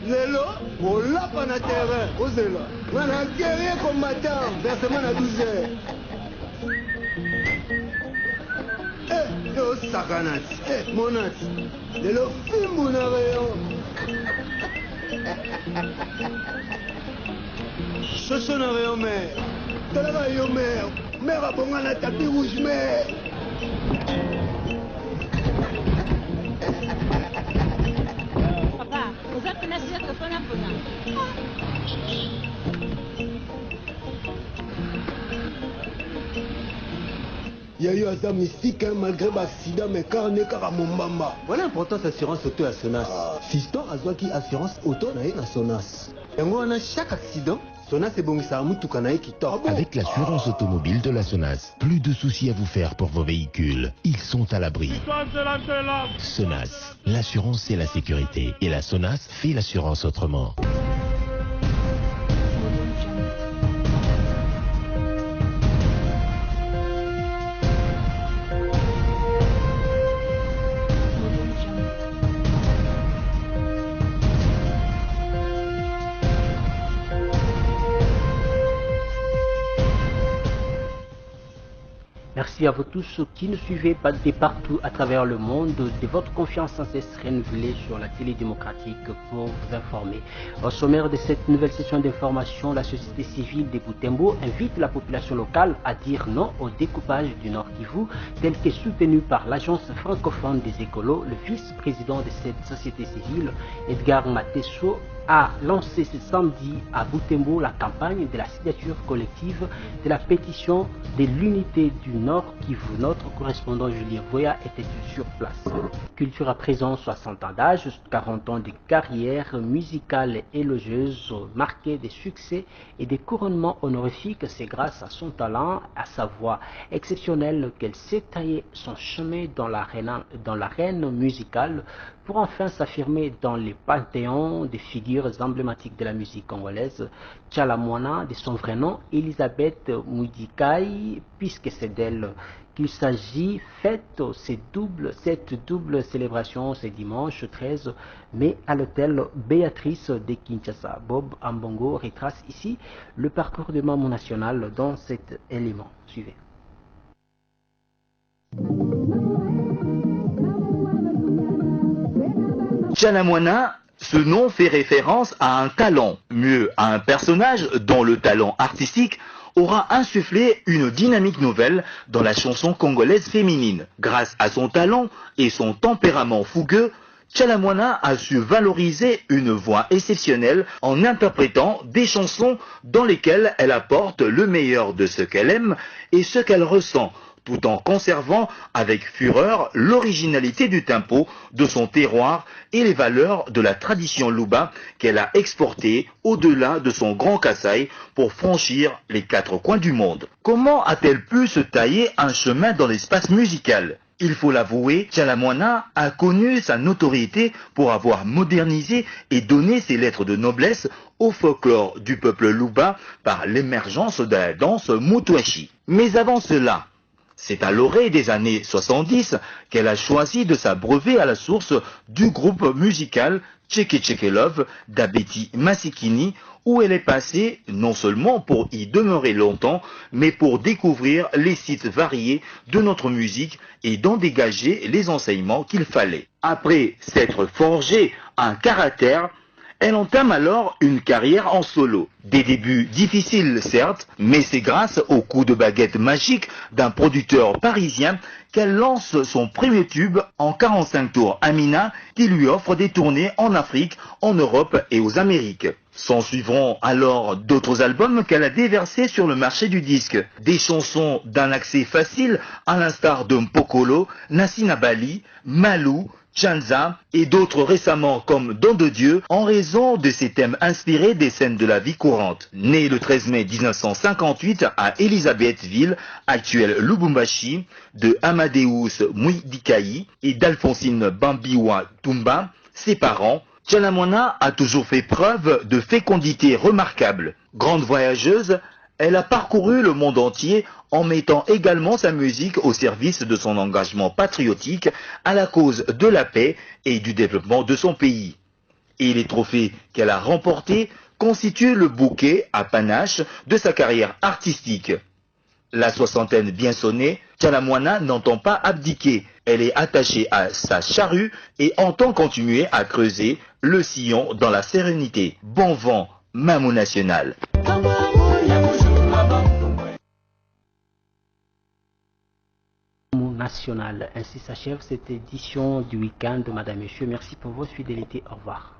Lelo, on l'a pas na terrain, osez-la. On a guerrier combattant, versement à 12 heures. Yo sakanat, monat. Lelo film na rayon. Chocho na rayon mère. Tala yo mère. Mère a bonga na tapis rouge mère. Papa, vous êtes là sur le phone. Il y a eu un mystique malgré l'accident, mais car on est car à Mombamba. Voilà l'importance assurance auto à Sonas. Fiston a joué qui assurance auto à Sonas. Et on a chaque accident. Sonas est bon, ça a moutou kanaï qui top. Avec l'assurance automobile de la Sonas, plus de soucis à vous faire pour vos véhicules. Ils sont à l'abri. Sonas, l'assurance c'est la sécurité. Et la Sonas fait l'assurance autrement. Merci à vous tous qui nous suivez de partout à travers le monde, de votre confiance sans cesse renouvelée sur la télé démocratique pour vous informer. Au sommaire de cette nouvelle session d'information, la société civile de Butembo invite la population locale à dire non au découpage du Nord Kivu, tel qu'est soutenu par l'agence francophone des écolos. Le vice-président de cette société civile, Edgar Matesso, a lancé ce samedi à Butembo la campagne de la signature collective de la pétition de l'unité du Nord Kivu. Notre correspondant Julien Voya était sur place. Culture à présent, 60 ans d'âge, 40 ans de carrière musicale élogieuse, marquée des succès et des couronnements honorifiques. C'est grâce à son talent, à sa voix exceptionnelle qu'elle s'est taillé son chemin dans l'arène musicale pour enfin s'affirmer dans les panthéons des figures emblématiques de la musique congolaise. Tchalamwana, de son vrai nom, Elisabeth Moudikai, puisque c'est d'elle qu'il s'agit, fête cette double célébration ce dimanche 13 mai à l'hôtel Béatrice de Kinshasa. Bob Ambongo retrace ici le parcours de membre national dans cet élément. Suivez. Tchalamwana, ce nom fait référence à un talent, mieux à un personnage dont le talent artistique aura insufflé une dynamique nouvelle dans la chanson congolaise féminine. Grâce à son talent et son tempérament fougueux, Tchalamwana a su valoriser une voix exceptionnelle en interprétant des chansons dans lesquelles elle apporte le meilleur de ce qu'elle aime et ce qu'elle ressent, tout en conservant avec fureur l'originalité du tempo de son terroir et les valeurs de la tradition Luba qu'elle a exportée au-delà de son grand Kasaï pour franchir les 4 coins du monde. Comment a-t-elle pu se tailler un chemin dans l'espace musical ? Il faut l'avouer, Tchalamwana a connu sa notoriété pour avoir modernisé et donné ses lettres de noblesse au folklore du peuple Luba par l'émergence de la danse Mutuashi. Mais avant cela, c'est à l'orée des années 70 qu'elle a choisi de s'abreuver à la source du groupe musical Tcheke Tcheke Love d'Abeti Masikini, où elle est passée non seulement pour y demeurer longtemps, mais pour découvrir les sites variés de notre musique et d'en dégager les enseignements qu'il fallait. Après s'être forgé un caractère, elle entame alors une carrière en solo. Des débuts difficiles certes, mais c'est grâce au coup de baguette magique d'un producteur parisien qu'elle lance son premier tube en 45 tours Amina, qui lui offre des tournées en Afrique, en Europe et aux Amériques. S'en suivront alors d'autres albums qu'elle a déversés sur le marché du disque. Des chansons d'un accès facile, à l'instar de Mpokolo, Nassina Bali, Malou, Chanza et d'autres récemment comme Don de Dieu en raison de ses thèmes inspirés des scènes de la vie courante. Née le 13 mai 1958 à Elisabethville, actuelle Lubumbashi, de Amadeus Moudikai et d'Alphonsine Bambiwa Tumba, ses parents, Tchalamwana a toujours fait preuve de fécondité remarquable. Grande voyageuse, Elle a parcouru le monde entier en mettant également sa musique au service de son engagement patriotique à la cause de la paix et du développement de son pays. Et les trophées qu'elle a remportés constituent le bouquet à panache de sa carrière artistique. La soixantaine bien sonnée, Tchala Moana n'entend pas abdiquer. Elle est attachée à sa charrue et entend continuer à creuser le sillon dans la sérénité. Bon vent, Mamou National. National. Ainsi s'achève cette édition du week-end, Madame, Monsieur. Merci pour votre fidélité. Au revoir.